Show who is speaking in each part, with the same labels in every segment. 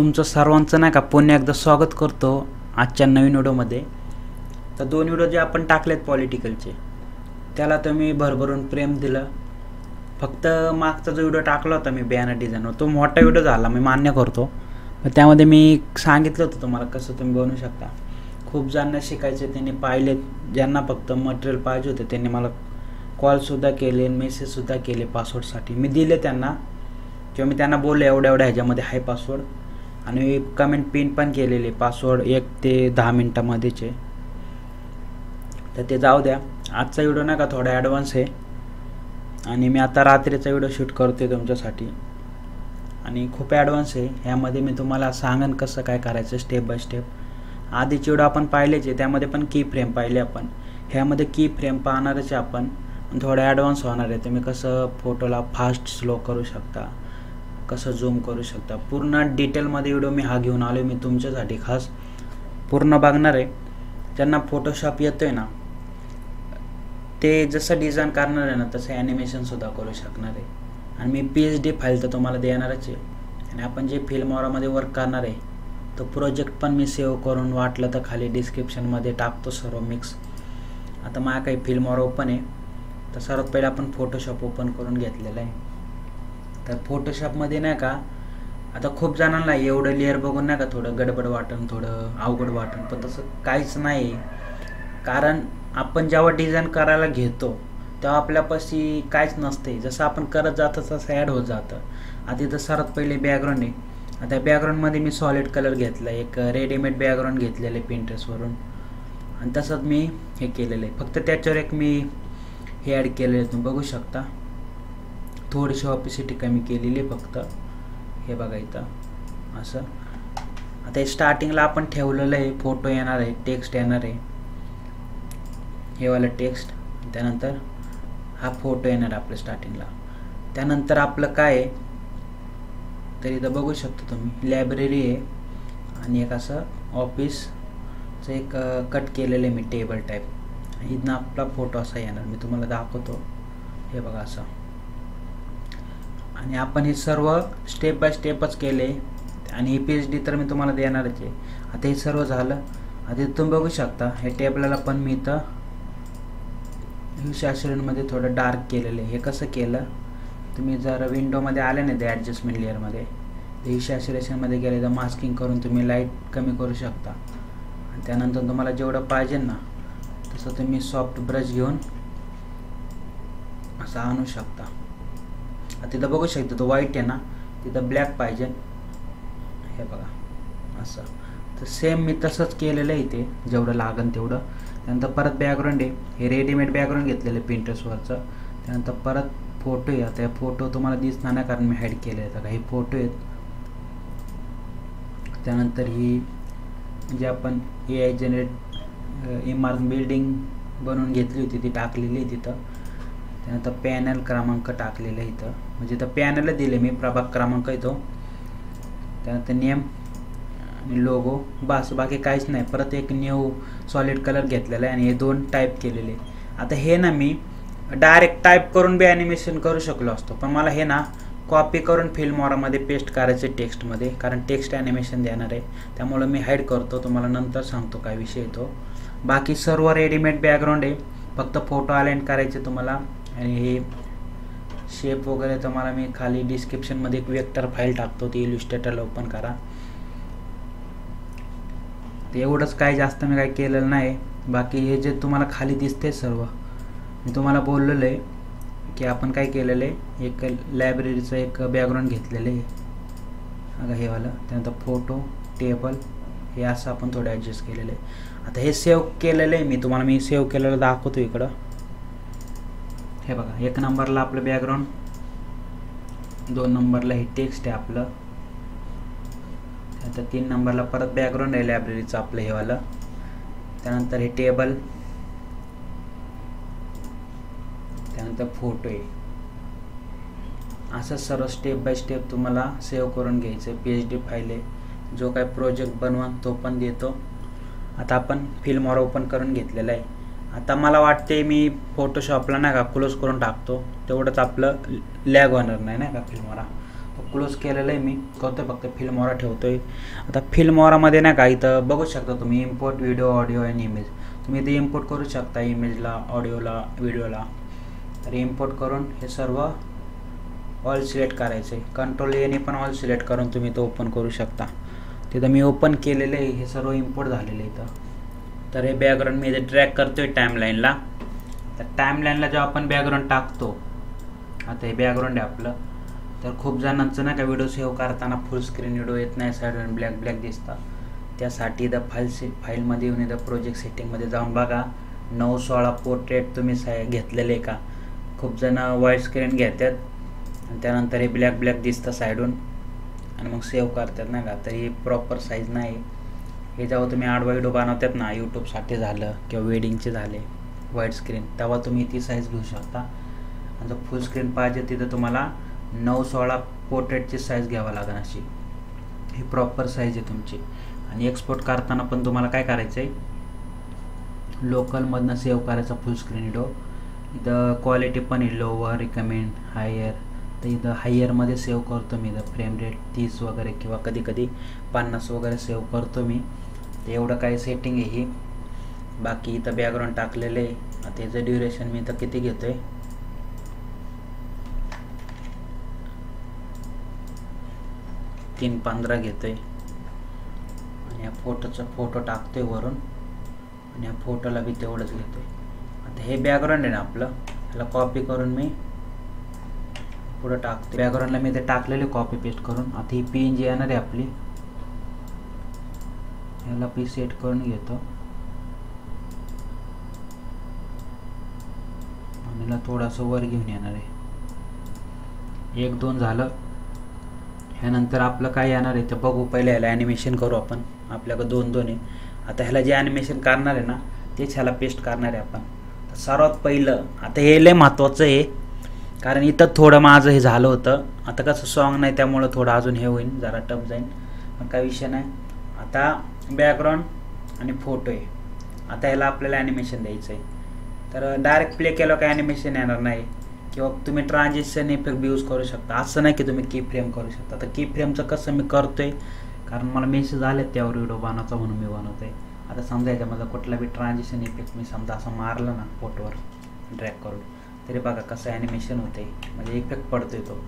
Speaker 1: तुमचं सर्वांचं नाही का पुन्हा एकदा स्वागत करतो आजच्या नवीन व्हिडिओमध्ये। तर दोन व्हिडिओ जे आपण टाकलेत पॉलिटिकलचे त्याला तुम्ही भरभरून प्रेम दिलं। फक्त मागचा जो व्हिडिओ टाकला होता मी बॅनर डिझाईनवर तो मोठा व्हिडिओ झाला, मी मान्य करतो। पण त्यामध्ये मी सांगितलं होतं तुम्हाला कसं तुम्ही बनवू शकता। खूप जणांना शिकायचे, त्यांनी पाहिलेत, ज्यांना फक्त मटेरियल पाहिजे होते त्यांनी मला कॉलसुद्धा केले, मेसेजसुद्धा केले पासवर्डसाठी। मी दिले त्यांना किंवा मी त्यांना बोललो एवढ्या ह्याच्यामध्ये आहे पासवर्ड, आणि कमेंट पिन पण केलेले पासवर्ड 1 ते 10 मिनिटामध्येच आहे। तर ते जाऊ द्या, आजचा व्हिडिओ नाही का थोडा ॲडव्हान्स आहे आणि मी आता रात्रीचा व्हिडिओ शूट करतोय तुमच्यासाठी आणि खूप ॲडव्हान्स आहे। ह्यामध्ये मी तुम्हाला सांगन कसं काय करायचं स्टेप बाय स्टेप। आधीचे व्हिडिओ आपण पाहिलेच आहे, त्यामध्ये पण की फ्रेम पाहिले आपण, ह्यामध्ये की फ्रेम पाहणारच आहे आपण, थोडं ॲडव्हान्स होणार आहे। तुम्ही कसं फोटोला फास्ट स्लो करू शकता, कसं झूम करू शकता, पूर्ण डिटेलमध्ये व्हिडिओ मी हा घेऊन आलो मी तुमच्यासाठी खास। पूर्ण बघणार आहे, ज्यांना फोटोशॉप येतोय ना ते जसं डिझाईन करणार आहे ना तसं ॲनिमेशनसुद्धा करू शकणार आहे। आणि मी PSD फाईल तर तुम्हाला देणारच आहे, आणि आपण जे फिल्मोरामध्ये वर्क करणार आहे तो प्रोजेक्ट पण मी सेव्ह करून वाटलं तर खाली डिस्क्रिप्शनमध्ये टाकतो सर्व मिक्स। आता माझ्या काही फिल्मोरा ओपन आहे, तर सर्वात पहिला आपण फोटोशॉप ओपन करून घेतलेलं आहे। तर फोटोशॉपमध्ये नाही का आता खूप जणांना एवढं लेअर बघून नाही का थोडं गडबड वाटण, थोडं अवघड वाटण, पण तसं काहीच नाही। कारण आपण जेव्हा डिझाईन करायला घेतो तेव्हा आपल्यापाशी काहीच नसते, जसं आपण करत जातं तसं ॲड होत जातं। आता इथं सर्वात पहिले बॅकग्राऊंड आहे, आता बॅकग्राऊंडमध्ये मी सॉलिड कलर घेतला, एक रेडीमेड बॅकग्राऊंड घेतलेलं आहे पिंटरेस्टवरून, आणि तसंच मी हे केलेलं आहे। फक्त त्याच्यावर एक मी हे ॲड केलेलं आहे, तुम्ही बघू शकता, थोडीशी ऑपिसिटी कमी केलेली आहे फक्त, हे बघा इथं असं। आता हे स्टार्टिंगला आपण ठेवलेलं आहे, फोटो येणार आहे, टेक्स्ट येणार आहे, हे वाला टेक्स्ट, त्यानंतर हा फोटो येणार आहे आपल्या स्टार्टिंगला। त्यानंतर आपलं काय आहे तर इथं बघू शकता तुम्ही लायब्ररी आहे, आणि एक असं ऑफिसचं एक कट केलेलं आहे मी टेबल टाईप, इथनं आपला फोटो असा येणार, मी तुम्हाला दाखवतो, हे बघा असं। आणि आपण हे सर्व स्टेप बाय स्टेपच केले, आणि ही PSD तर मी तुम्हाला देणारच आहे। आता हे सर्व झालं, आता तुम्ही बघू शकता हे टेबलाला पण मी इथं सॅच्युरेशनमध्ये थोडं डार्क केलेलं आहे। हे कसं केलं, तुम्ही जर विंडोमध्ये आले नाही ते ॲडजस्टमेंट लेअरमध्ये, तर ही सॅच्युरेशनमध्ये गेले तर मास्किंग करून तुम्ही लाईट कमी करू शकता, आणि त्यानंतर तुम्हाला जेवढं पाहिजे ना तसं तुम्ही सॉफ्ट ब्रश घेऊन असं आणू शकता। तिथं बघू शकता तो व्हाईट आहे ना, तिथं ब्लॅक पाहिजे, हे बघा असं। तर सेम मी तसंच केलेलं आहे इथे, जेवढं लागन तेवढं। त्यानंतर परत बॅकग्राऊंड आहे, हे रेडीमेड बॅकग्राऊंड घेतलेलं आहे पिंटरेस्टवरचं। त्यानंतर परत फोटो आहे, आता फोटो तुम्हाला दिसणार नाही कारण मी हाईड केले आहेत, आता हे फोटो आहेत। त्यानंतर ही जे आपण AI जनरेट इमारत बिल्डिंग बनवून घेतली होती ती टाकलेली आहे तिथं। त्यानंतर पॅनल क्रमांक टाकलेलं आहे इथं, म्हणजे इथं पॅनलला दिले मी प्रभाग क्रमांक येतो, त्यानंतर नेम आणि लोगो, बस बाकी काहीच नाही। परत एक न्यू सॉलिड कलर घेतलेला आहे, आणि हे 2 टाईप केलेले। आता हे ना मी डायरेक्ट टाईप करून बी ॲनिमेशन करू शकलो असतो, पण मला हे ना कॉपी करून फिल्मोरामध्ये पेस्ट करायचं टेक्स्टमध्ये, कारण टेक्स्ट ॲनिमेशन देणार आहे, त्यामुळं मी हाईड करतो, तुम्हाला नंतर सांगतो काय विषय येतो। बाकी सर्व रेडीमेड बॅकग्राऊंड आहे, फक्त फोटो अलाइन करायचे तुम्हाला। आणि हे शेप वगैरे तुम्हाला मी खाली डिस्क्रिप्शनमध्ये एक वेक्टर फाईल टाकतो, ती इलुस्ट्रेटरला ओपन करा। ते एवढंच, काय जास्त मी काय केलेलं नाही। बाकी हे जे तुम्हाला खाली दिसते सर्व मी तुम्हाला बोललेलं आहे की आपण काय केलेलं आहे, एक लायब्ररीचं एक बॅकग्राऊंड घेतलेलं आहे बघा हे वालं, त्यानंतर फोटो टेबल हे असं आपण थोडं ॲडजस्ट केलेलं आहे। आता हे सेव्ह केलेलं आहे मी मी सेव्ह केलेलं दाखवतो इकडं, हे बघा 1 नंबरला आपलं बॅकग्राऊंड, 2 नंबरला हे टेक्स्ट आहे आपलं, त्यानंतर 3 नंबरला परत बॅकग्राऊंड आहे लायब्ररीचं आपलं हे वालं, त्यानंतर हे टेबल, त्यानंतर फोटो आहे। असं सर्व स्टेप बाय स्टेप तुम्हाला सेव्ह करून घ्यायचं। PSD फाईल आहे, जो काय प्रोजेक्ट बनवा तो पण देतो। आता आपण फिल्मोरा ओपन करून घेतलेलं आहे। आता मला वाटते मी फोटोशॉपला नाही का क्लोज करून टाकतो, तेवढंच आपलं लॅग होणार नाही का फिल्मोरा। क्लोज केलेलं आहे मी. करतोय फक्त फिल्मोरा ठेवतोय. आता फिल्मोरामध्ये नाही का इथं बघू शकता तुम्ही import video audio and image. तुम्ही इथे इम्पोर्ट करू शकता इमेजला, ऑडिओला, व्हिडिओला. तर इम्पोर्ट करून हे सर्व ऑल सिलेक्ट करायचे. कंट्रोल एने पण ऑल सिलेक्ट करून तुम्ही तो ओपन करू शकता. तिथं मी ओपन केलेलं आहे, हे सर्व इम्पोर्ट झालेलं आहे इथं. तर हे बॅकग्राऊंड मी इथे ड्रॅग करतोय टाईमलाईनला. तर टाईमलाईनला जेव्हा आपण बॅकग्राऊंड टाकतो, आता हे बॅकग्राऊंड आहे आपलं. तर खूप जणांचं नाही का व्हिडिओ सेव्ह करताना फुल स्क्रीन व्हिडिओ येत नाही, साईडवर ब्लॅक ब्लॅक दिसतात. त्यासाठी इथं फाईलमध्ये येऊन इथं प्रोजेक्ट सेटिंगमध्ये जाऊन बघा 9/16 पोर्ट्रेट तुम्ही घेतलेले का. खूप जण व्हाईट स्क्रीन घेतात आणि त्यानंतर हे ब्लॅक ब्लॅक दिसतं साईडून आणि मग सेव्ह करतात नाही का. तर ही प्रॉपर साईज नाही. हे जेव्हा तुम्ही आडवा व्हिडिओ बनवतात ना, यूट्यूबसाठी झालं किंवा वेडिंगचे झाले व्हाईट स्क्रीन, तेव्हा तुम्ही ती साईज घेऊ शकता. आणि जर फुल स्क्रीन पाहिजे तिथं तुम्हाला 9/16 पोर्ट्रेटची साईज घ्यावा लागेल. अशी ही प्रॉपर साईज आहे तुमची. आणि एक्सपोर्ट करताना पण तुम्हाला काय करायचं आहे, लोकलमधनं सेव्ह करायचा फुल स्क्रीन व्हिडिओ. इथं क्वालिटी पण आहे लोवर, रिकमेंड, हायर. तर इथं हायरमध्ये सेव्ह करतो मी. इथं फ्रेम रेट 30 वगैरे किंवा कधी कधी 50 वगैरे सेव्ह करतो मी. तर एवढं काही सेटिंग आहे ही. बाकी इथं बॅकग्राऊंड टाकलेलं आहे. आता याचं ड्युरेशन मी इथं किती घेतो आहे, 3:15 घेतो आहे. आणि या फोटो टाकतोय वरून आणि या फोटोला बी तेवढंच घेतो आहे. आता हे बॅकग्राऊंड आहे ना आपलं, ह्याला कॉपी करून मी पुढं टाकतो. बॅकग्राऊंडला मी ते टाकलेले कॉपी पेस्ट करून. आता ही PNG येणार आहे आपली, ह्याला पी सेट करून घेतो आणि ह्याला थोडंसं वर घेऊन येणार आहे. 1-2 झालं. ह्यानंतर आपलं काय येणार आहे ते बघू. पहिले ह्याला ॲनिमेशन करू आपण. आपल्याकडं 2-2 आहे. आता ह्याला जे ॲनिमेशन करणार आहे ना, तेच ह्याला पेस्ट करणार आहे आपण. तर सर्वात पहिलं आता हे लय महत्त्वाचं आहे, कारण इथं थोडं माझं हे झालं होतं. आता कसं सॉन्ग नाही त्यामुळं थोडं अजून हे होईल, जरा टफ जाईल, पण काही विषय नाही. आता बॅकग्राऊंड आणि फोटो आहे. आता ह्याला आपल्याला ॲनिमेशन द्यायचं आहे. तर डायरेक्ट प्ले केलं का ॲनिमेशन येणार नाही. किंवा तुम्ही ट्रान्झिशन इफेक्ट बी यूज करू शकता. असं नाही की तुम्ही की फ्रेम करू शकता. तर की फ्रेमचं कसं मी करतोय, कारण मला मेसेज आले त्यावर व्हिडिओ बनवायचा म्हणून मी बनवतोय. आता समजा याच्यामध्ये कुठला बी ट्रान्झिशन इफेक्ट मी समजा असं मारलं ना फोटोवर ड्रॅग करून, तरी बघा कसं ॲनिमेशन होते, म्हणजे इफेक्ट पडतोय तो.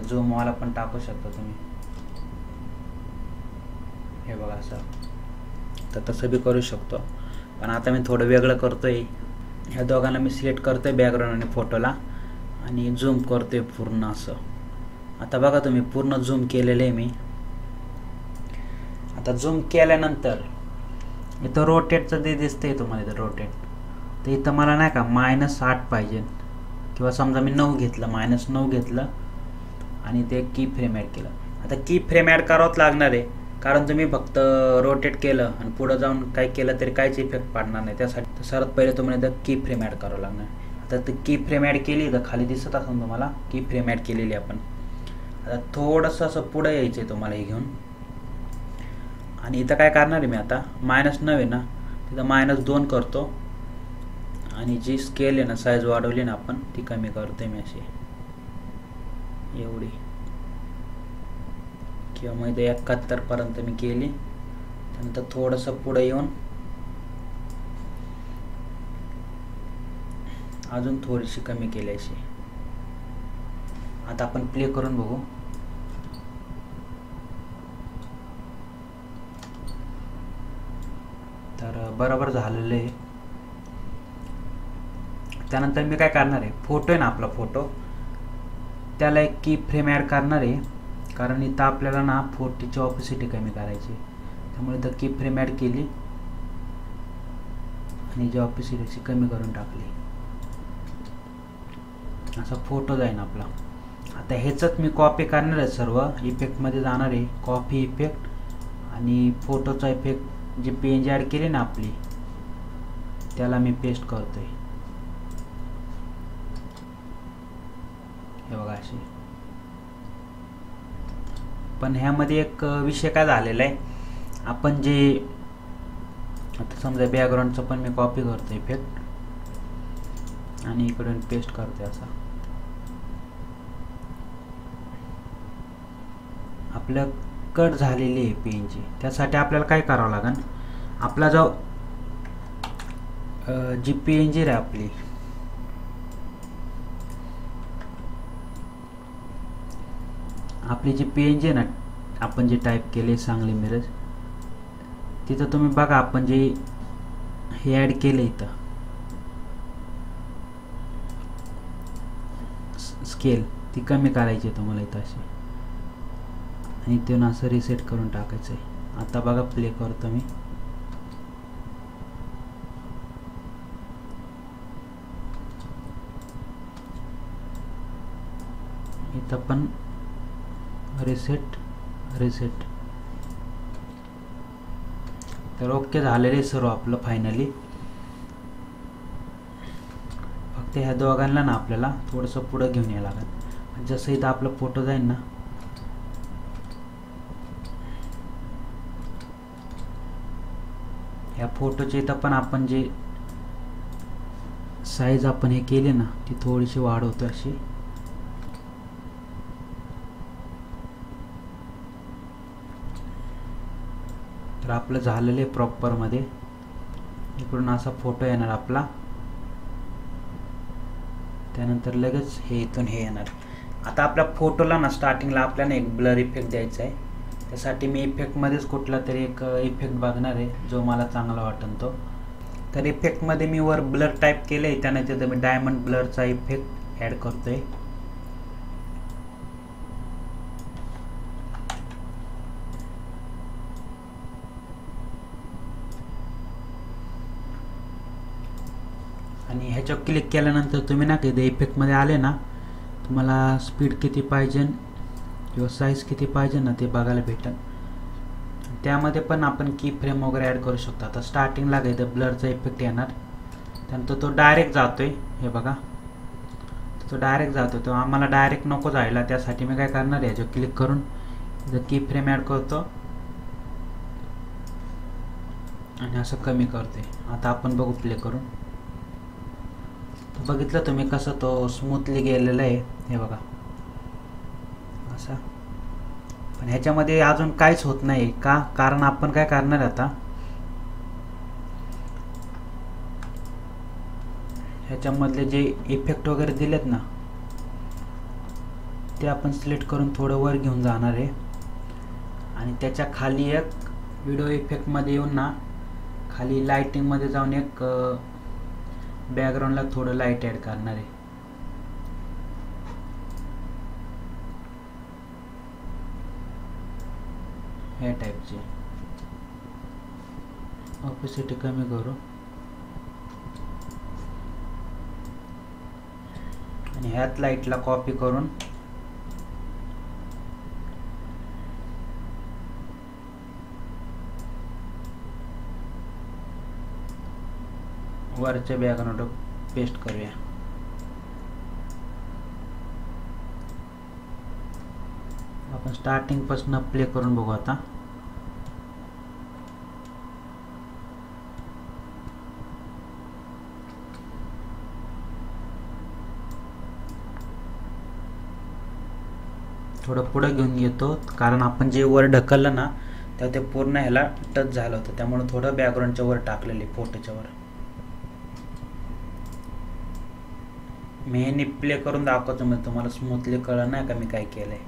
Speaker 1: झूमवाला पण टाकू शकता तुम्ही, हे बघा असं. तर तसं बी करू शकतो. पण आता मी थोडं वेगळं करतोय. ह्या दोघांना मी सिलेक्ट करतोय बॅकग्राऊंड आणि फोटोला आणि झूम करतोय पूर्ण असं. आता बघा तुम्ही पूर्ण झूम केलेलं आहे मी. आता झूम केल्यानंतर इथं रोटेटचं ते दिसतंय तुम्हाला, इथं रोटेट. तर इथं मला नाही का -8 पाहिजे, किंवा समजा मी 9 घेतलं, -9 घेतलं आणि ते की फ्रेम ॲड केलं. आता की फ्रेम ॲड करावंच लागणार आहे, कारण तुम्ही फक्त रोटेट केलं आणि पुढं जाऊन काय केलं तरी काहीच इफेक्ट पडणार नाही. त्यासाठी सर्वात पहिले तुम्हाला इथं की फ्रेम ॲड करावं लागणार. आता ती की फ्रेम ॲड केली, तर खाली दिसत असेल तुम्हाला की फ्रेम ॲड केलेली आपण. आता थोडंसं असं पुढं यायचं आहे तुम्हाला हे घेऊन. आणि इथं काय करणार आहे मी आता, -9 आहे ना, तिथं -2 करतो. आणि जी स्केल आहे ना, साईज वाढवली ना आपण, ती कमी करतोय मी अशी एवढी, किंवा मग इथे 71 पर्यंत मी केली. त्यानंतर थोडंसं पुढे येऊन अजून थोडीशी कमी केली अशी. आता आपण प्ले करून बघू. तर बरोबर झालेलं आहे. त्यानंतर मी काय करणार आहे, फोटो आहे ना आपला फोटो, त्याला एक की फ्रेम ॲड करणार आहे. कारण इथं आपल्याला ना फोटोची ऑपेसिटी कमी करायची, त्यामुळे इथं की फ्रेम ॲड केली आणि जी ऑपेसिटी कमी करून टाकली. असा फोटो जाईल आपला. आता ह्याचंच मी कॉपी करणार आहे, सर्व इफेक्टमध्ये जाणार आहे, कॉपी इफेक्ट आणि फोटोचा इफेक्ट. जी PNG ॲड केली ना आपली, त्याला मी पेस्ट करतोय. हे बघा अशी. पण ह्यामध्ये एक विषय काय झालेला आहे, आपण जे आता समजा बॅकग्राऊंडचं पण मी कॉपी करतो इफेक्ट आणि इकडून पेस्ट करते असा. आपलं कट झालेली आहे PNG. त्यासाठी आपल्याला काय करावं लागेल, आपला जो जी PNG आहे आपली जी PNG आहे ना, आपण जे टाईप केले सांगली मिरज, तिथं तुम्ही बघा आपण जे हे ॲड केलं इथं स्केल, ती कमी करायची आहे तुम्हाला इथं अशी, आणि इथून असं रिसेट करून टाकायचं आहे. आता बघा प्ले करतो मी. इथं पण रिसेट. तर ओके झालेले सर्व आपलं फायनली. फक्त ह्या दोघांना ना आपल्याला थोडंसं पुढं घेऊन यावं लागेल. जसं इथं आपला फोटो जाईल ना, ह्या फोटोचे इथं पण आपण जे साईज आपण हे केले ना, ती थोडीशी वाढवतो अशी. तर आपलं झालेलं आहे प्रॉपरमध्ये. इकडून असा फोटो येणार आपला, त्यानंतर लगेच हे इथून हे येणार. आता आपल्या फोटोला ना स्टार्टिंगला आपल्याला एक ब्लर इफेक्ट द्यायचा आहे. त्यासाठी मी इफेक्टमध्येच कुठला तरी एक इफेक्ट बघणार आहे जो मला चांगला वाटेल तो. तर इफेक्टमध्ये मी वर ब्लर टाईप केलं आहे, त्यानंतर मी डायमंड ब्लरचा इफेक्ट ॲड करतो आहे. आणि ह्याच्यावर क्लिक केल्यानंतर तुम्ही ना किती इफेक्टमध्ये आले ना, तुम्हाला स्पीड किती पाहिजे किंवा साईज किती पाहिजे ना ते बघायला भेटेल. त्यामध्ये पण आपण की फ्रेम वगैरे ॲड करू शकतो. आता स्टार्टिंगला काय तर ब्लरचा इफेक्ट येणार, त्यानंतर तो डायरेक्ट जातोय. हे बघा तो डायरेक्ट जातो. तो आम्हाला डायरेक्ट नको जायला, त्यासाठी मी काय करणार आहे, जो क्लिक करून की फ्रेम ॲड करतो आणि असं कमी करते. आता आपण बघू प्ले करून. बघितलं तुम्ही कसं तो स्मूथली गेलेला आहे. हे बघा असा. पण ह्याच्यामध्ये अजून काहीच होत नाही का, कारण आपण काय करणार आता, ह्याच्यामधले जे इफेक्ट वगैरे दिलेत ना, ते आपण सिलेक्ट करून थोडं वर घेऊन जाणार आहे. आणि त्याच्या खाली एक व्हिडिओ इफेक्टमध्ये येऊन ना, खाली लाइटिंगमध्ये जाऊन एक बॅकग्राऊंडला थोडं लाईट ॲड करणार आहे. ह्या टाईपची ऑपेसिटी कमी करू आणि ह्यात लाईटला कॉपी करून वरच्या बॅकग्राऊंड पेस्ट करूया. आपण स्टार्टिंग पासून प्ले करून बघू आता. थोडं पुढे घेऊन येतो, कारण आपण जे वर ढकललं ना तेव्हा ते पूर्ण ह्याला टच झालं होतं, त्यामुळे थोडं बॅकग्राऊंडच्या वर टाकलेले, फोटोच्या वर. मी हे प्ले करून दाखवतो, म्हणजे तुम्हाला स्मूथली कळलं नाही का मी काय केलंय.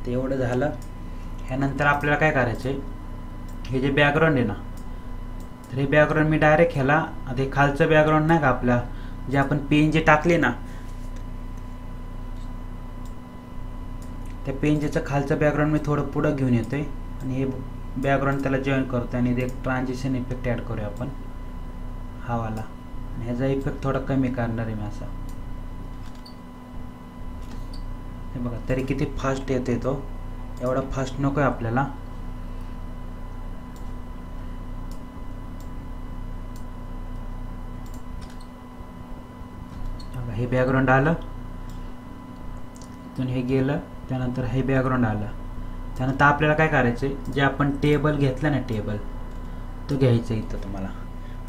Speaker 1: ते एवढं झालं. ह्यानंतर आपल्याला काय करायचंय, हे जे बॅकग्राऊंड आहे ना, तर हे बॅकग्राऊंड मी डायरेक्ट ह्याला, आता हे खालचं बॅकग्राऊंड नाही का आपल्या जे आपण PNG टाकली ना, त्या PNGचं खालचं बॅकग्राऊंड मी थोडं पुढं घेऊन येतोय आणि हे बॅकग्राऊंड त्याला जॉईन करतो आणि एक ट्रान्झिशन इफेक्ट ॲड करूया आपण हा वाला. आणि ह्याचा इफेक्ट थोडा कमी करणार आहे मी असा. हे बघा तरी किती फास्ट येते तो, एवढा फास्ट नको आहे आपल्याला. हे बॅकग्राऊंड आलं, इथून हे गेलं, त्यानंतर हे बॅकग्राऊंड आलं. त्यानंतर आपल्याला काय करायचं, जे आपण टेबल घेतलं ना, टेबल तो घ्यायचा इथं तुम्हाला.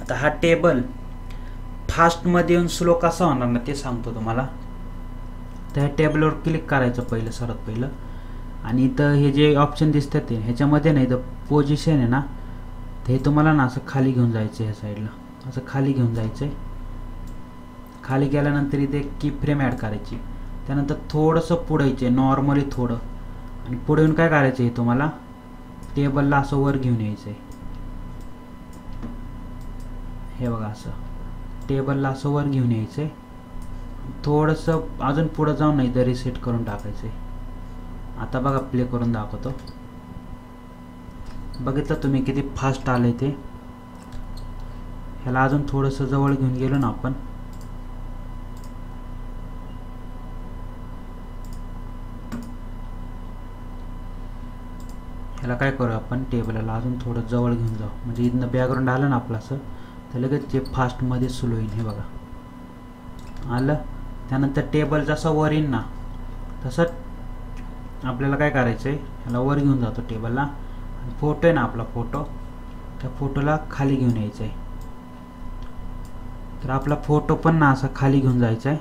Speaker 1: आता हा टेबल फास्टमध्ये येऊन स्लो कसा होणार ना ते सांगतो तुम्हाला. तर ह्या टेबलवर क्लिक करायचं पहिलं, सर्वात पहिलं. आणि इथं हे जे ऑप्शन दिसतात ते ह्याच्यामध्ये नाही, इथं पोझिशन आहे ना, ते तुम्हाला ना असं खाली घेऊन जायचं आहे, ह्या साईडला असं खाली घेऊन जायचं आहे. खाली गेल्यानंतर इथे की फ्रेम ॲड करायची. त्यानंतर थोडंसं पुढे यायचं आहे, नॉर्मली थोडं. आणि पुढे येऊन काय करायचं आहे, तुम्हाला टेबलला असं वर घेऊन यायचं आहे. हे बघा, असं टेबलला असं वर घेऊन यायचं आहे. थोडंसं अजून पुढं जाऊन नाही तर रिसेट करून टाकायचं आहे. आता बघा, प्ले करून दाखवतो. बघितलं तुम्ही किती फास्ट आलं ते. ह्याला अजून थोडंसं जवळ घेऊन गेलो ना आपण, ह्याला काय करू आपण, टेबलला अजून थोडं जवळ घेऊन जाऊ. म्हणजे इथनं बॅकग्राऊंड आलं ना आपलं असं, तर लगेच ते फास्टमध्ये स्लो येईल. हे बघा आलं. त्यानंतर टेबल जसा वर येईल ना तसं आपल्याला काय करायचं आहे, ह्याला वर घेऊन जातो टेबलला. आणि फोटो आहे ना आपला फोटो, त्या फोटोला खाली घेऊन यायचं आहे. तर आपला फोटो पण ना असा खाली घेऊन जायचा आहे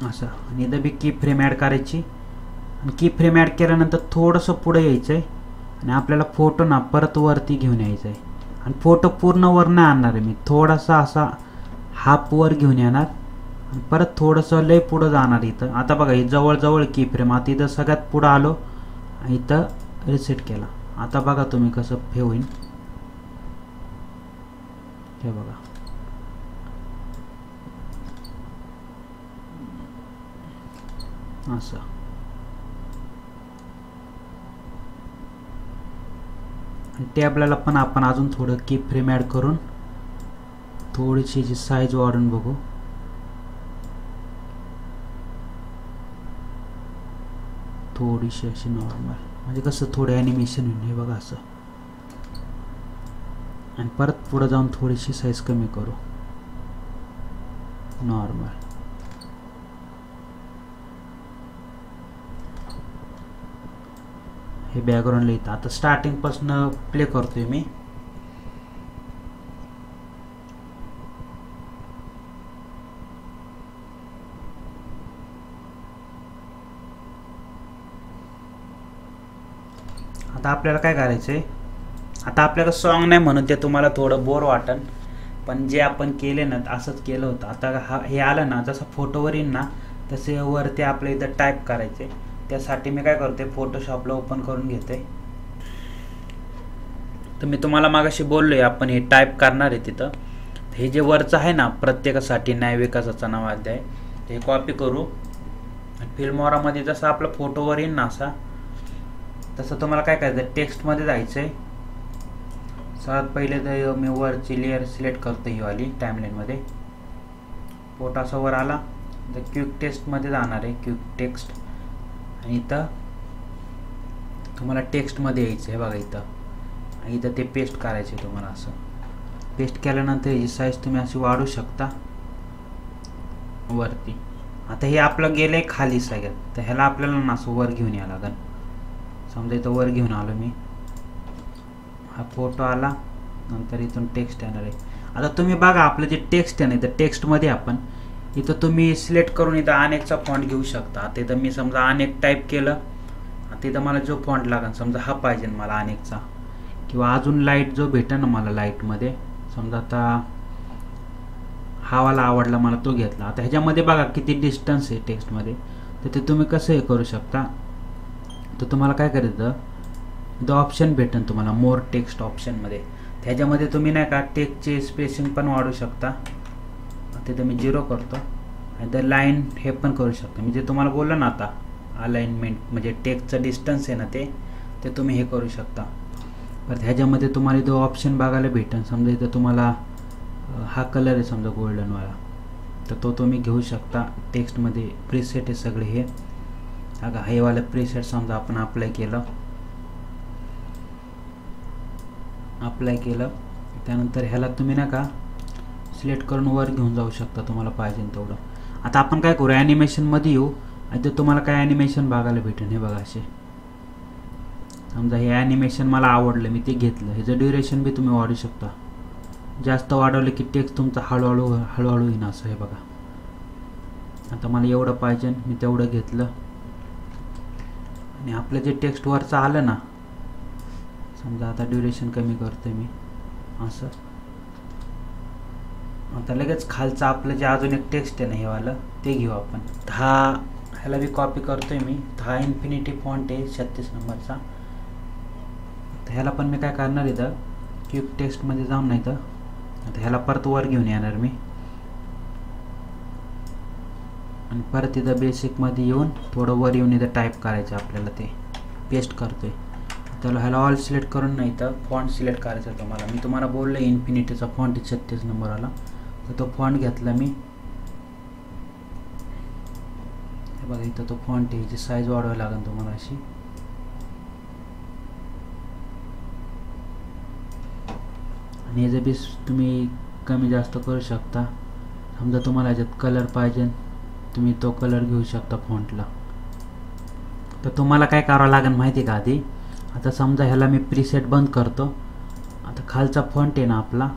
Speaker 1: असं. आणि इथं बी की फ्रेम ॲड करायची. आणि की फ्रेम ॲड केल्यानंतर थोडंसं पुढे यायचं आहे आणि आपल्याला फोटो ना परत वरती घेऊन यायचं आहे. आणि फोटो पूर्ण वर नाही आणणार आहे मी, थोडासा असा हाफ वर घेऊन येणार आणि परत थोडंसं लय पुढं जाणार इथं. आता बघा, ही जवळजवळ की फ्रेम. आता इथं सगळ्यात पुढं आलो आणि इथं रिसेट केला. आता बघा तुम्ही कसं हे होईल. हे बघा, असं. आणि टेबलला पण आपण अजून थोडं की फ्रेम ॲड करून थोडीशी जी साईज वाढून बघू. थोडीशी अशी नॉर्मल, म्हणजे कसं थोडं ॲनिमेशन होईल. हे बघा असं. आणि परत पुढे जाऊन थोडीशी साईज कमी करू, नॉर्मल. हे बॅकग्राऊंडला येतं. आता स्टार्टिंगपासून प्ले करतोय मी. आता आपल्याला काय करायचं आहे, आता आपल्याला सॉन्ग नाही म्हणून ते तुम्हाला थोडं बोर वाटेल, पण जे आपण केले ना असंच केलं होतं. आता हे आलं ना, जसं फोटोवर येईल ना तसे वरती आपल्या इथं टाईप करायचे. त्यासाठी मी काय करते, फोटोशॉपला ओपन करून घेते. तर मी तुम्हाला मागाशी बोललोय आपण हे टाईप करणार आहे तिथं. हे जे वरचं आहे ना, प्रत्येकासाठी न्याय विकासाचा नाव अध्याय, हे कॉपी करू. आणि फिल्मोरामध्ये जसं आपला फोटोवर येईल ना असा, तसं तुम्हाला काय करायचं, टेक्स्टमध्ये जायचं आहे. सर्वात पहिले तर मी वरची लेअर सिलेक्ट करतो, ही वाली टाईमलाईनमध्ये. फोटो असा वर आला तर क्विक टेक्स्टमध्ये जाणार आहे, क्विक टेक्स्ट. आणि इथं तुम्हाला टेक्स्टमध्ये यायचं आहे बघा इथं. आणि इथं ते पेस्ट करायचे तुम्हाला. असं पेस्ट केल्यानंतर याची साईज तुम्ही अशी वाढवू शकता वरती. आता हे आपलं गेलं आहे खाली सगळ्यात, तर ह्याला आपल्याला ना असं वर घेऊन यावं लागेल. समजा इथं वर घेऊन आलो मी, हा फोटो आला, नंतर इथून टेक्स्ट येणार आहे. आता तुम्ही बघा आपलं जे टेक्स्ट आहे ना, तर टेक्स्टमध्ये आपण इथं तुम्ही सिलेक्ट करून इथं अनेकचा फॉन्ट घेऊ शकता. आता इथं मी समजा अनेक टाईप केलं, आता इथं मला जो फॉन्ट लागेल, समजा हा पाहिजे मला अनेकचा, किंवा अजून लाईट जो भेटेल ना मला लाईटमध्ये, समजा आता हा वाला आवडला मला, तो घेतला. आता ह्याच्यामध्ये बघा किती डिस्टन्स आहे टेक्स्टमध्ये, तर ते तुम्ही कसं हे करू शकता. तर तुम्हाला काय करायचं, इथं ऑप्शन भेटेल तुम्हाला मोर टेक्स्ट ऑप्शनमध्ये. त्याच्यामध्ये तुम्ही नाही का टेक्स्टचे स्पेसिंग पण वाढवू शकता. तिथं मी 0 करतो. आणि तर लाईन हे पण करू शकता. मी जे तुम्हाला बोललो ना आता, अलाइनमेंट म्हणजे टेक्स्टचं डिस्टन्स आहे ना ते तुम्ही हे करू शकता. तर ह्याच्यामध्ये तुम्हाला इथं ऑप्शन बघायला भेटेल. समजा इथं तुम्हाला हा कलर आहे समजा गोल्डनवाला, तर तो तुम्ही घेऊ शकता. टेक्स्टमध्ये प्रीसेट आहे सगळे हे. बघा हे वाला प्रीसेट समजा आपण अप्लाय केलं, त्यानंतर ह्याला तुम्ही नाही का सिलेक्ट करून वर घेऊन जाऊ शकता तुम्हाला पाहिजे तेवढं. आता आपण काय करू, ॲनिमेशनमध्ये येऊ आणि ते तुम्हाला काय ॲनिमेशन बघायला भेटेल. हे बघा असे, समजा हे ॲनिमेशन मला आवडलं, मी ते घेतलं. ह्याचं ड्युरेशन बी तुम्ही वाढवू शकता. जास्त वाढवलं की टेक्स्ट तुमचा हळूहळू येईन असं. हे बघा, आता मला एवढं पाहिजे, मी तेवढं घेतलं आणि आपलं जे टेक्स्ट वरचं आलं ना, समजा आता ड्युरेशन कमी करतोय मी असं. आता लगेच खालचं आपलं जे अजून एक टेक्स्ट आहे ना हे वालं, ते घेऊ आपण. ह्याला बी कॉपी करतोय मी. हा इन्फिनिटी फॉन्ट आहे 36 नंबरचा. तर ह्याला पण मी काय करणार इथं क्विक टेक्स्टमध्ये जाऊन, नाही तर आता ह्याला परत वर घेऊन येणार मी आणि परत इथं बेसिकमध्ये येऊन थोडं वर येऊन इथं टाईप करायचं आपल्याला. ते पेस्ट करतोय. त्याला ह्याला ऑल सिलेक्ट करून, नाही तर फॉन्ट सिलेक्ट करायचा तुम्हाला. मी तुम्हाला बोललो इन्फिनिटीचा फॉन्ट 36 नंबरवाला, तर तो फॉन्ट घेतला मी. हे बघा इथं तो फॉन्ट आहे, याची साईज वाढवायला लागेल तुम्हाला अशी. आणि याचं बी तुम्ही कमी जास्त करू शकता. समजा तुम्हाला याच्यात कलर पाहिजे, तुम्ही तो कलर घेऊ शकता फॉन्टला. तर तुम्हाला काय करावं लागेल माहिती आहे का आधी. आता समजा ह्याला मी प्रीसेट बंद करतो. आता खालचा फॉन्ट आहे ना आपला,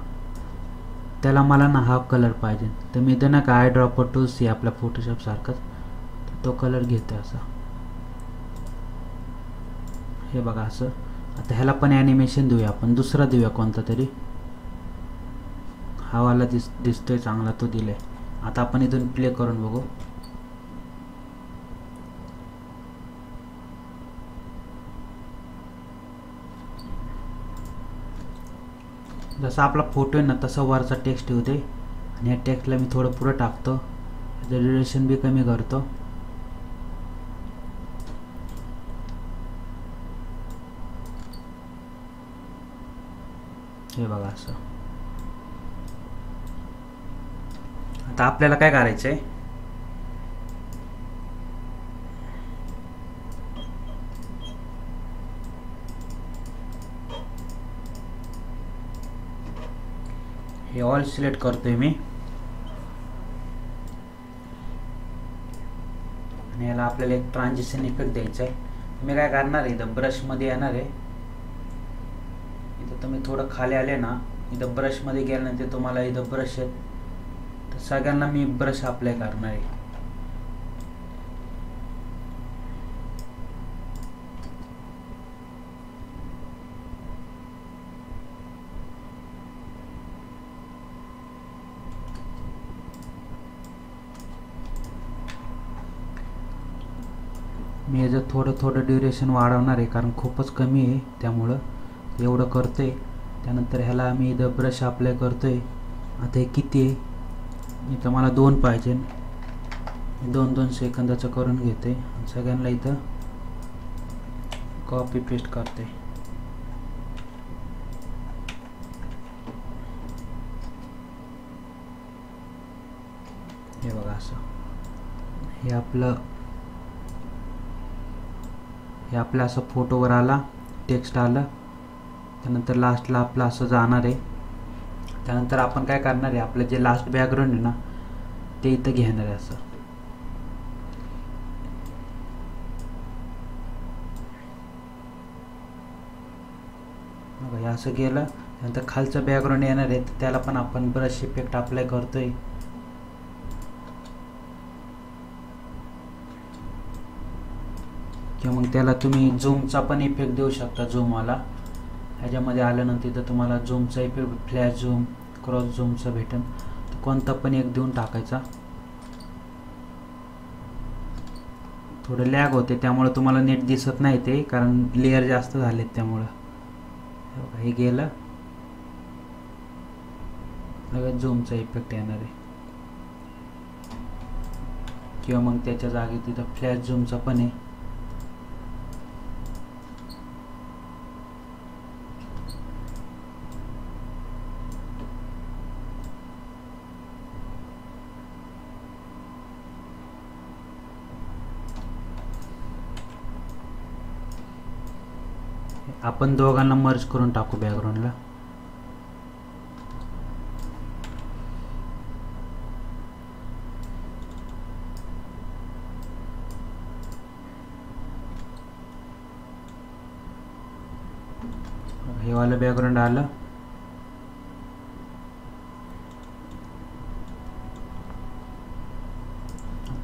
Speaker 1: त्याला मला ना हा कलर पाहिजे, तर मी इथं ना का आय ड्रॉपर टूल्स आहे आपल्या फोटोशॉप सारखंच, तो कलर घेतो असा. हे बघा असं. आता ह्याला पण ॲनिमेशन देऊया आपण, दुसरा देऊया कोणता तरी. हा वाला दिसतोय चांगला, तो दिलाय. आता आपण इथून प्ले करून बघू. जसा आपला फोटो आहे ना तसा वरचा टेक्स्ट येऊ दे. आणि या टेक्स्टला मी थोडं पुढं टाकतो, त्याचं ड्युरेशन बी कमी करतो. हे बघा असं. आता आपल्याला काय करायचं आहे, हे ऑल सिलेक्ट करतोय मी आणि याला आपल्याला एक ट्रान्झिशन इफेक्ट द्यायचा आहे. मी काय करणार आहे, इथं ब्रशमध्ये येणार आहे. इथं तुम्ही थोडं खाली आले ना, इथं ब्रशमध्ये गेल्यानंतर तुम्हाला इथं ब्रश आहेत, तर सगळ्यांना मी ब्रश अप्लाय करणार आहे. मी याचं थोडं ड्युरेशन वाढवणार आहे, कारण खूपच कमी आहे, त्यामुळं एवढं करतोय. त्यानंतर ह्याला मी इथं ब्रश अप्लाय करतोय. आता हे किती आहे, इथं मला 2 पाहिजे, 2-2 सेकंदाचं करून घेते. सगळ्यांना इथं कॉपी पेस्ट करते. हे बघा असं. हे आपलं असं फोटोवर आला, टेक्स्ट आलं. त्यानंतर लास्टला आपलं असं जाणार आहे. त्यानंतर आपण काय करणार आहे, आपलं जे लास्ट बॅकग्राऊंड आहे ना ते इथं घेणार आहे असं. बघा असं केलं. त्यानंतर खालचं बॅकग्राऊंड येणार आहे, त्याला पण आपण ब्रश इफेक्ट अप्लाय करतोय. किंवा मग त्याला तुम्ही झूमचा पण इफेक्ट देऊ शकता, झूमवाला. ह्याच्यामध्ये आल्यानंतर इथं तुम्हाला झूमचा इफेक्ट, फ्लॅश झूम, क्रॉस झूमचा भेटेल, तर कोणता पण एक देऊन टाकायचा. थोडं लॅग होते, त्यामुळे तुम्हाला नीट दिसत नाही ते, कारण लेअर जास्त झालेत त्यामुळं. हे गेलं, लगेच झूमचा इफेक्ट येणार आहे. किंवा मग त्याच्या जागी तिथं फ्लॅश झूमचा पण आहे. आपण दोघांना मर्ज करून टाकू बॅकग्राऊंडला. हे वालं बॅकग्राऊंड आलं.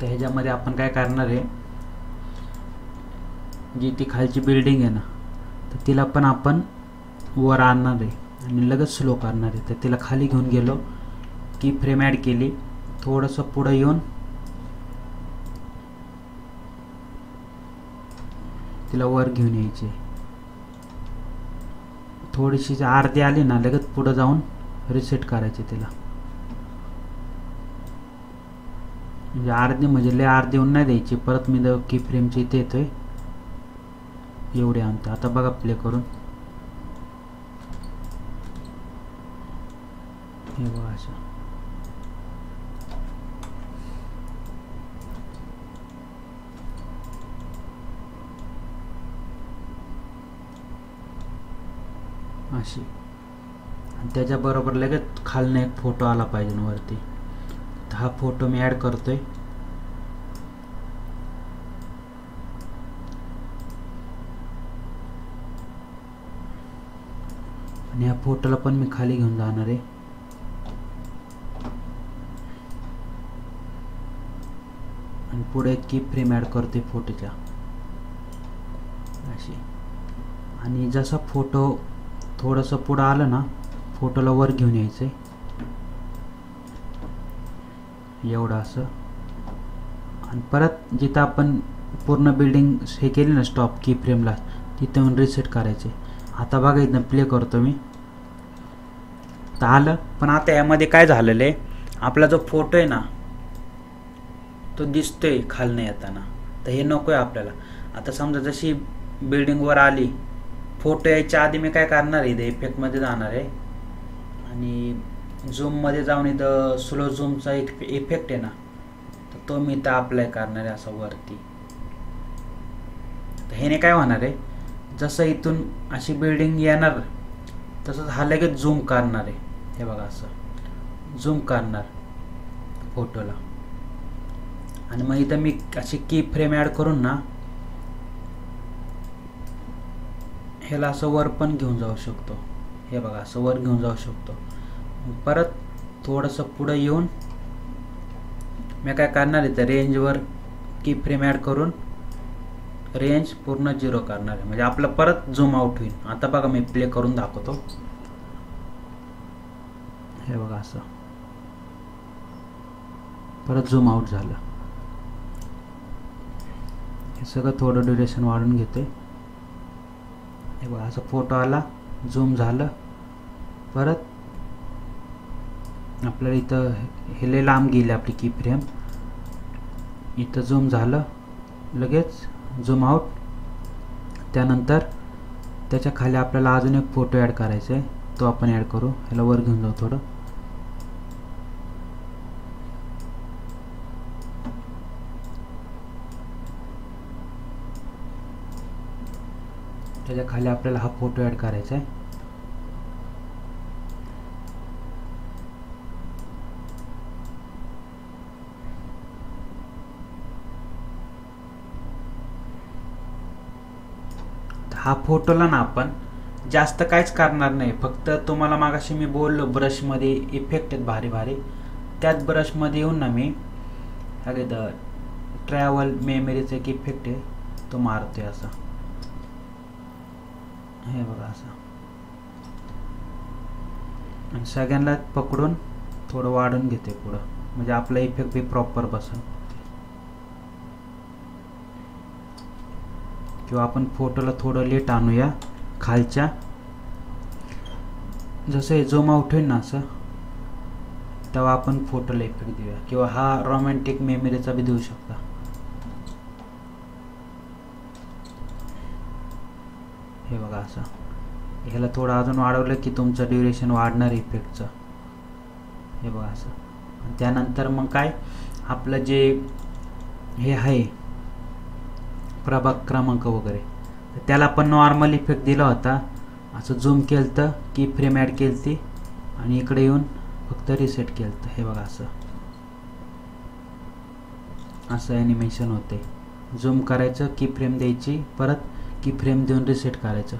Speaker 1: तर ह्याच्यामध्ये आपण काय करणार आहे, जी ती खालची बिल्डिंग आहे ना, तर तिला पण आपण वर आणणार आहे आणि लगेच स्लो करणार आहे. तर तिला खाली घेऊन गेलो, की फ्रेम ॲड केली, थोडंसं पुढं येऊन तिला वर घेऊन यायची. थोडीशी अर्धी आली ना, लगेच पुढं जाऊन रिसेट करायचे तिला. म्हणजे अर्धी म्हणजे लय अर्धी होऊन नाही द्यायची. परत मी की फ्रेमची इथे येतोय, एवढे आणतो. आता बघा प्ले करून, हे बघा असं. अशी. आणि त्याच्याबरोबर लगेच खालनं एक फोटो आला पाहिजे वरती. तर हा फोटो मी ॲड करतोय. आणि ह्या फोटोला पण मी खाली घेऊन जाणार आहे. आणि पुढे की फ्रेम ॲड करते फोटोच्या अशी. आणि जसा फोटो थोडंसं पुढं आलं ना, फोटोला वर घेऊन यायचं एवढं असं. आणि परत जिथं आपण पूर्ण बिल्डिंग हे केली ना स्टॉप की फ्रेमला, तिथं येऊन रिसेट करायचे. आता बघा इथं प्ले करतो मी, तर आलं. पण आता यामध्ये काय झालेलं आहे, आपला जो फोटो आहे ना तो दिसतोय खालनं येताना, तर हे नको आहे आपल्याला. आता समजा जशी बिल्डिंगवर आली, फोटो यायच्या आधी मी काय करणार आहे, इथं इफेक्टमध्ये जाणार आहे आणि झूममध्ये जाऊन इथं स्लो झूमचा एक इफेक्ट आहे ना, तर तो मी इथं अप्लाय करणार आहे असं वरती. तर ह्याने काय होणार आहे, जसं इथून अशी बिल्डिंग येणार तसंच हा लगेच झूम करणार आहे. हे बघा असं झूम करणार फोटोला. आणि मग इथं मी अशी की फ्रेम ॲड करून ना, ह्याला असं वर पण घेऊन जाऊ शकतो. हे बघा असं वर घेऊन जाऊ शकतो. परत थोडंसं पुढं येऊन मी काय करणार आहे, तर रेंजवर की फ्रेम ॲड करून रेंज पूर्ण 0 करणार आहे. म्हणजे आपलं परत झूम आउट होईल. आता बघा मी प्ले करून दाखवतो. हे बघा असं परत झूम आउट झालं. हे सगळं थोडं ड्युरेशन वाढून घेते. हे बघा असं फोटो आला, झूम झालं. परत आपल्याला इथं हे लय लांब गेली आपली की फ्रेम, इथं झूम झालं, लगेच झूम आउट. त्यानंतर त्याच्या खाली आपल्याला अजून एक फोटो ॲड करायचा आहे, तो आपण ॲड करू. ह्याला वर घेऊन जाऊ थोडं. त्याच्या खाली आपल्याला हा फोटो ॲड करायचा आहे. हा फोटोला ना आपण जास्त काहीच करणार नाही, फक्त तुम्हाला मागाशी मी बोललो ब्रशमध्ये इफेक्ट आहेत भारी भारी, त्याच ब्रशमध्ये येऊन ना मी अरे द ट्रॅव्हल मेमरीचा एक इफेक्ट आहे तो मारतोय असा. हे बघा असं. आणि सगळ्यांना पकडून थोडं वाढून घेते पुढं, म्हणजे आपला इफेक्ट बी प्रॉपर बसेल. किंवा आपण फोटोला थोडं लेट आणूया खालच्या, जसं झूम आउट होईल ना असं, तेव्हा आपण फोटोला इफेक्ट देऊया. किंवा हा रोमॅन्टिक मेमरीचा बी देऊ शकता. हे बघा असं. ह्याला थोडं अजून वाढवलं की तुमचं ड्युरेशन वाढणार इफेक्टचं. हे बघा असं. त्यानंतर मग काय आपलं जे हे आहे प्रभाग क्रमांक वगैरे, त्याला पण नॉर्मल इफेक्ट दिला होता. असं झूम केलं तर की फ्रेम ॲड केली ती आणि इकडे येऊन फक्त रिसेट केलं तर हे बघा असं असं ॲनिमेशन होते. झूम करायचं, की फ्रेम द्यायची, परत की फ्रेम देऊन रिसेट करायचं.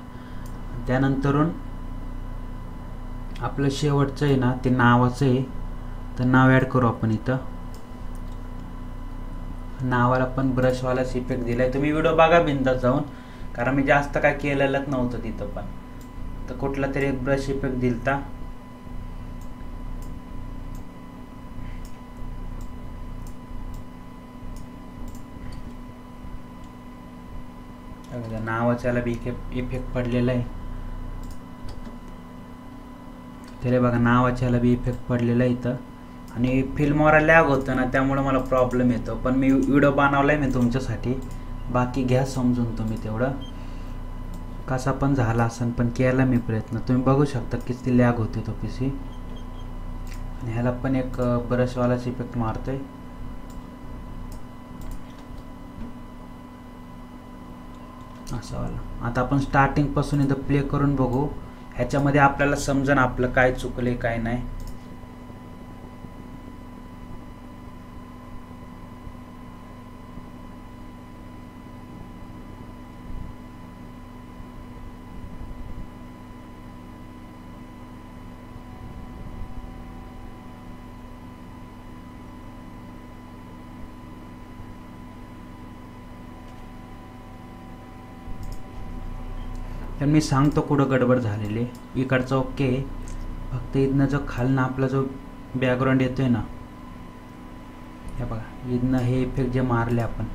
Speaker 1: त्यानंतरून आपलं शेवटचं आहे ना ते नावाचं आहे, तर नाव ॲड करू आपण इथं. नावाला पण ब्रशवालाच इफेक्ट दिलाय. तुम्ही व्हिडिओ बघा बिंदास जाऊन, कारण मी जास्त काय केलेलंच नव्हतं तिथं. पण तर कुठला तरी एक ब्रश इफेक्ट दिलता. नावाच्याला बी इफेक्ट पडलेला आहे. त्याला बघा नावाच्याला बी इफेक्ट पडलेला आहे इथं. आणि फिल्मवर लॅग होतं ना, त्यामुळे मला प्रॉब्लेम येतो. पण मी व्हिडिओ बनवलाय मी तुमच्यासाठी, बाकी घ्या समजून तुम्ही. तेवढं कसा पण झाला असेल, पण केला मी प्रयत्न. तुम्ही बघू शकता किती लॅग होते तो PC. आणि ह्याला पण एक ब्रशवालाच इफेक्ट मारतोय. असं वाला. आता आपण स्टार्टिंग पासून इथं प्ले करून बघू. ह्याच्यामध्ये आपल्याला समजन आपलं काय चुकले काय नाही. तर मी सांगतो कुठं गडबड झालेली. इकडचं ओके, फक्त इथनं जो खालनं आपला जो बॅकग्राऊंड येतोय ना, हे बघा इथनं हे इफेक्ट जे मारले आपण,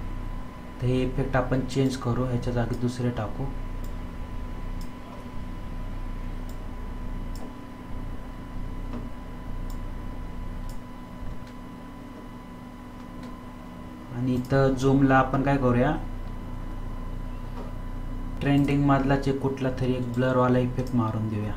Speaker 1: तर हे इफेक्ट आपण चेंज करू. ह्याच्या जागी दुसरे टाकू. आणि इथं झूमला आपण काय करूया, ट्रेंडिंग मधलाच एक कुठला तरी एक ब्लरवाला इफेक्ट मारून देऊया.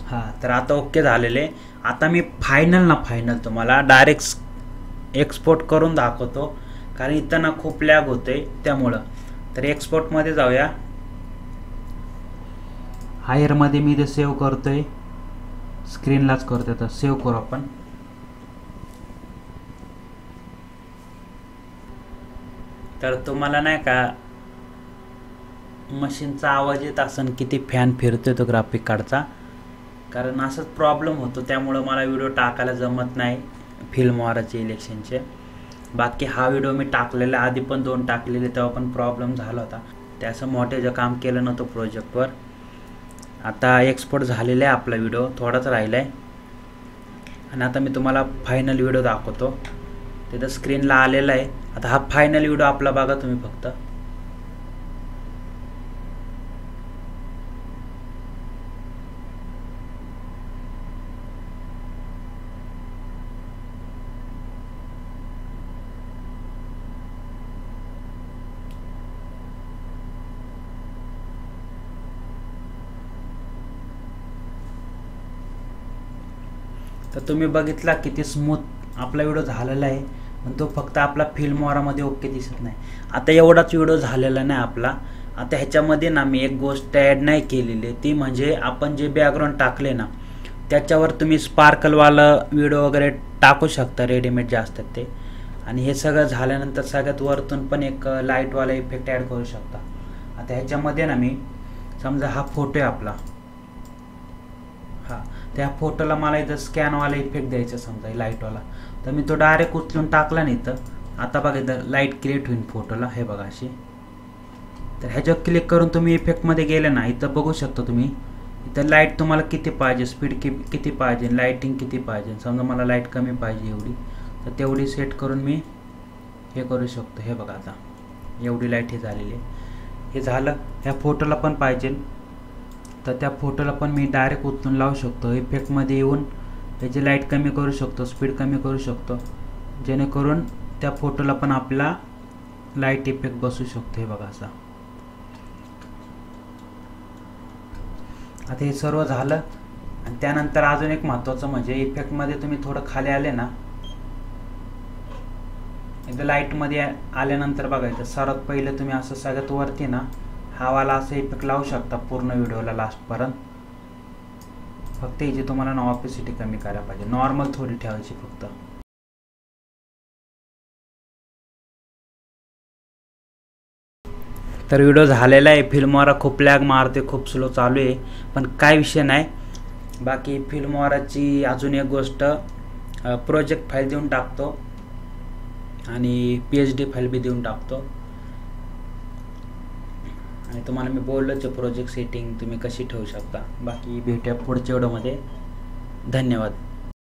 Speaker 1: हा, तर आता ओके झालेले. आता मी फायनल तुम्हाला डायरेक्ट एक्सपोर्ट करून दाखवतो, कारण इथं ना खूप लॅग होते त्यामुळं. तर एक्सपोर्टमध्ये जाऊया. हायरमध्ये मी ते सेव्ह करतोय, स्क्रीनलाच करतोय. तर सेव्ह करू आपण. तर तुम्हाला नाही का मशीनचा आवाज येत असेल, किती फॅन फिरतोय तो ग्राफिक कार्डचा, कारण असंच प्रॉब्लेम होतो. त्यामुळं मला व्हिडिओ टाकायला जमत नाही फिल्मवाराचे इलेक्शनचे. बाकी हा व्हिडिओ मी टाकलेला, आधी पण 2 टाकलेले, तेव्हा पण प्रॉब्लेम झाला होता. ते असं मोठे काम केलं नव्हतं प्रोजेक्टवर. आता एक्सपोर्ट झालेला आहे आपला व्हिडिओ, थोडाच राहिला आहे. आणि आता मी तुम्हाला फायनल व्हिडिओ दाखवतो. तिथं स्क्रीनला आलेला आहे. आता हा फायनल व्हिडिओ आपला बघा तुम्ही फक्त. तर तुम्ही बघितला किती स्मूथ आपला व्हिडिओ झालेला आहे. पण तो फक्त आपला फिल्मवारामध्ये ओके दिसत नाही. आता एवढाच व्हिडिओ झालेला नाही आपला. आता ह्याच्यामध्ये ना मी एक गोष्ट ॲड नाही केलेली, ती म्हणजे आपण जे बॅकग्राऊंड टाकले ना, त्याच्यावर तुम्ही स्पार्कलवालं व्हिडिओ वगैरे टाकू शकता, रेडीमेड जे असतात ते. आणि हे सगळं झाल्यानंतर सगळ्यात वरतून पण एक लाईटवाला इफेक्ट ॲड करू शकता. आता ह्याच्यामध्ये ना मी समजा हा फोटो आहे आपला, हा, त्या फोटोला मला इथं स्कॅनवाला इफेक्ट द्यायचा समजा लाईटवाला, तर मी तो डायरेक्ट उचलून टाकला नाही. तर आता बघा इथं लाईट क्रिएट होईल फोटोला, हे बघा अशी. तर ह्याच्यावर क्लिक करून तुम्ही इफेक्टमध्ये गेले ना, इथं बघू शकता तुम्ही इथं लाईट तुम्हाला किती पाहिजे, स्पीड किती पाहिजे, लाईटिंग किती पाहिजे. समजा मला लाईट कमी पाहिजे एवढी, तर तेवढी सेट करून मी हे करू शकतो. हे बघा आता एवढी लाईट हे झालेली आहे. हे झालं. ह्या फोटोला पण पाहिजे, तर त्या फोटोला पण मी डायरेक्ट उचलून लावू शकतो. इफेक्टमध्ये येऊन त्याची लाईट कमी करू शकतो, स्पीड कमी करू शकतो, जेणेकरून त्या फोटोला पण आपला लाईट इफेक्ट बसू शकतो. हे बघा असा. आता हे सर्व झालं. आणि त्यानंतर अजून एक महत्त्वाचं म्हणजे इफेक्टमध्ये तुम्ही थोडं खाली आले ना, एकदा लाईटमध्ये आल्यानंतर बघायचं सर्वात पहिले तुम्ही असं सगळ्यात वरती ना हावाला असं इफेक्ट लावू शकता पूर्ण व्हिडिओला लास्टपर्यंत. फक्त ही जी तुम्हाला ना ऑपेसिटी कमी करायला पाहिजे, नॉर्मल थोडी ठेवायची फक्त. तर व्हिडिओ झालेला आहे. फिल्मवारा खूप लॅग मारते, खूप स्लो चालू आहे, पण काय विषय नाही. बाकी फिल्मवाराची अजून एक गोष्ट, प्रोजेक्ट फाईल देऊन टाकतो आणि PhD फाईल बी देऊन टाकतो. आणि तुम्हाला मी बोललोच प्रोजेक्ट सेटिंग तुम्ही कशी ठेवू शकता. बाकी भेटूया पुढच्या व्हिडिओमध्ये. धन्यवाद.